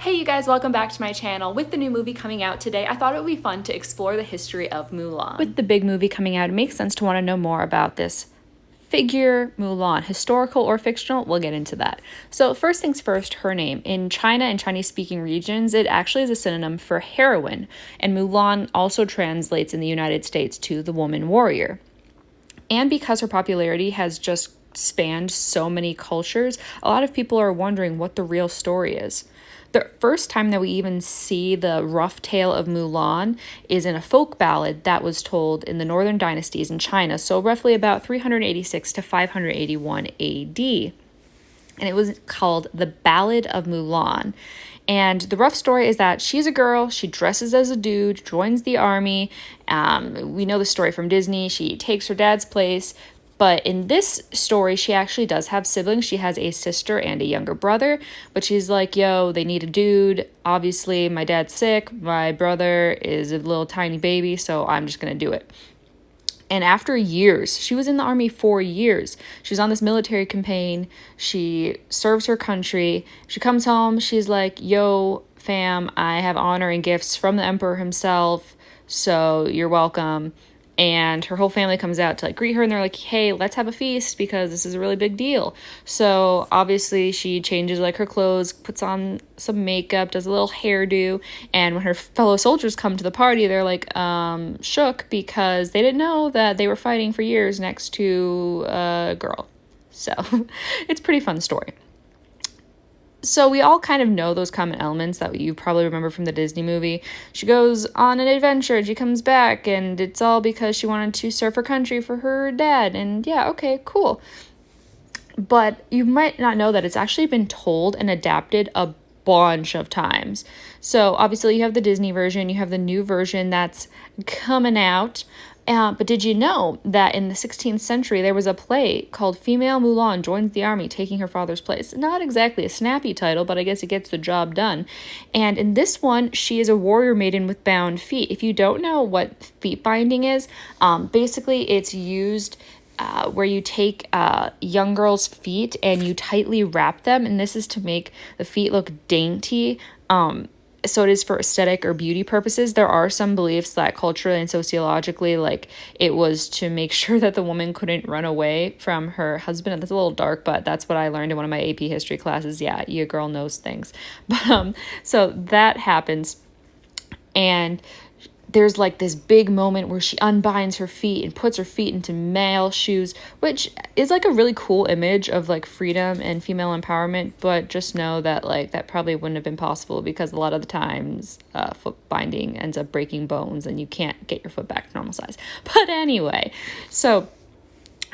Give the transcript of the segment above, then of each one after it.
Hey you guys, welcome back to my channel. With the new movie coming out today, I thought it would be fun to explore the history of Mulan. With the big movie coming out, it makes sense to want to know more about this figure, Mulan. Historical or fictional? We'll get into that. So first things first, her name. In China and Chinese-speaking regions, it actually is a synonym for heroine, and Mulan also translates in the United States to the woman warrior. And because her popularity has just spanned so many cultures, a lot of people are wondering what the real story is. The first time that we even see the rough tale of Mulan is in a folk ballad that was told in the northern dynasties in China, so roughly about 386 to 581 AD. And it was called The Ballad of Mulan. And the rough story is that she's a girl, she dresses as a dude, joins the army. We know the story from Disney. She takes her dad's place. But in this story, she actually does have siblings. She has a sister and a younger brother. But she's like, yo, they need a dude. Obviously, my dad's sick. My brother is a little tiny baby, so I'm just going to do it. And after years, she was in the army for years. She was on this military campaign. She serves her country. She comes home. She's like, yo, fam, I have honor and gifts from the emperor himself. So you're welcome. And her whole family comes out to greet her, and they're like, hey, let's have a feast because this is a really big deal. So obviously she changes her clothes, puts on some makeup, does a little hairdo, and when her fellow soldiers come to the party, they're shook because they didn't know that they were fighting for years next to a girl. So it's a pretty fun story. So we all kind of know those common elements that you probably remember from the Disney movie. She goes on an adventure, and she comes back, and it's all because she wanted to serve her country for her dad. And yeah, okay, cool. But you might not know that it's actually been told and adapted a bunch of times. So obviously you have the Disney version, you have the new version that's coming out. But did you know that in the 16th century, there was a play called Female Mulan Joins the Army, Taking Her Father's Place? Not exactly a snappy title, but I guess it gets the job done. And in this one, she is a warrior maiden with bound feet. If you don't know what feet binding is, basically it's used where you take young girls' feet and you tightly wrap them, and this is to make the feet look dainty. So it is for aesthetic or beauty purposes. There are some beliefs that culturally and sociologically, it was to make sure that the woman couldn't run away from her husband. And that's a little dark, but that's what I learned in one of my AP history classes. Yeah, your girl knows things. But so that happens. And there's this big moment where she unbinds her feet and puts her feet into male shoes, which is a really cool image of freedom and female empowerment. But just know that that probably wouldn't have been possible because a lot of the times foot binding ends up breaking bones and you can't get your foot back to normal size. But anyway, so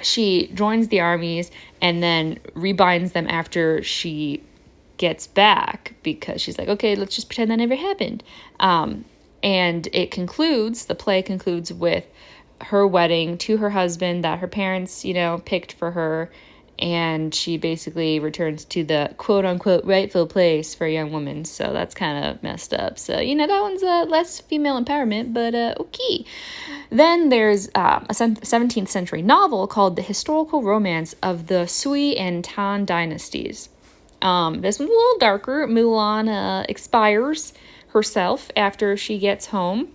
she joins the armies and then rebinds them after she gets back because she's like, okay, let's just pretend that never happened. And the play concludes with her wedding to her husband that her parents, picked for her. And she basically returns to the quote unquote rightful place for a young woman. So that's kind of messed up. So, that one's less female empowerment, but okay. Then there's a 17th century novel called The Historical Romance of the Sui and Tang Dynasties. This one's a little darker. Mulan expires herself after she gets home,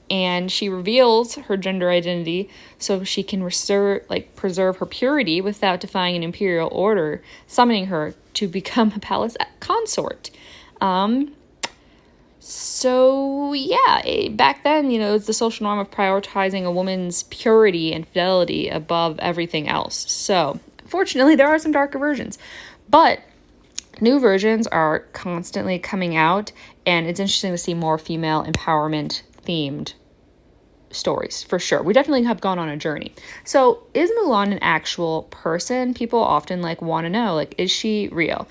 and she reveals her gender identity so she can preserve her purity without defying an imperial order, summoning her to become a palace consort. So yeah, back then, it's the social norm of prioritizing a woman's purity and fidelity above everything else. So fortunately, there are some darker versions, but new versions are constantly coming out, and it's interesting to see more female empowerment themed stories, for sure. We definitely have gone on a journey. So is Mulan an actual person? People often want to know, is she real?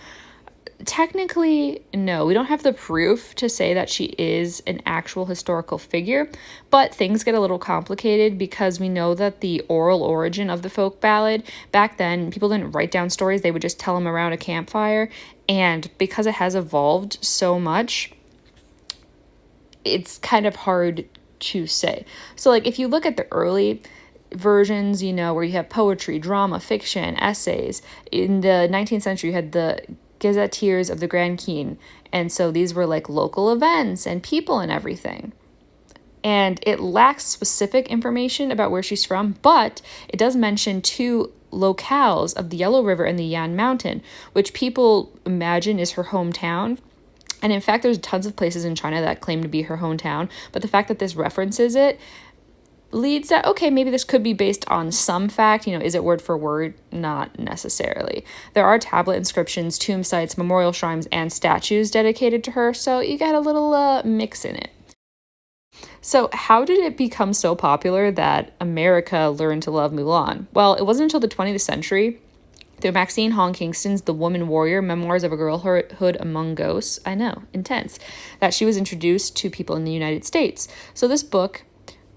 Technically, no. We don't have the proof to say that she is an actual historical figure, but things get a little complicated because we know that the oral origin of the folk ballad, back then, people didn't write down stories. They would just tell them around a campfire. And because it has evolved so much, it's kind of hard to say. So if you look at the early versions, where you have poetry, drama, fiction, essays, in the 19th century, you had the gazetteers of the Grand Keen. And so these were like local events and people and everything. And it lacks specific information about where she's from, but it does mention 2 locales of the Yellow River and the Yan Mountain, which people imagine is her hometown. And in fact, there's tons of places in China that claim to be her hometown, but the fact that this references it leads that, okay, maybe this could be based on some fact. Is it word for word? Not necessarily. There are tablet inscriptions, tomb sites, memorial shrines, and statues dedicated to her, so you got a little mix in it. So how did it become so popular that America learned to love Mulan? Well, it wasn't until the 20th century, through Maxine Hong Kingston's The Woman Warrior, Memoirs of a Girlhood Among Ghosts, I know, intense, that she was introduced to people in the United States. So this book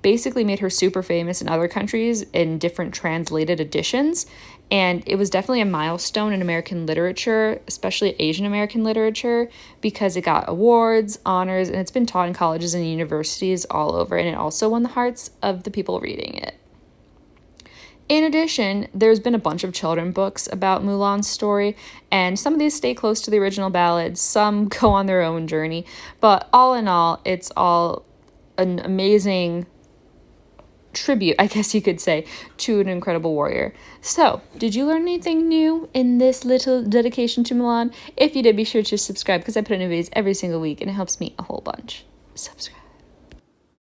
basically made her super famous in other countries in different translated editions, and it was definitely a milestone in American literature, especially Asian American literature, because it got awards, honors, and it's been taught in colleges and universities all over, and it also won the hearts of the people reading it. In addition, there's been a bunch of children's books about Mulan's story, and some of these stay close to the original ballads, some go on their own journey, but all in all, it's all an amazing tribute, I guess you could say, to an incredible warrior. So, did you learn anything new in this little dedication to Mulan? If you did, be sure to subscribe, because I put in videos every single week, and it helps me a whole bunch. Subscribe.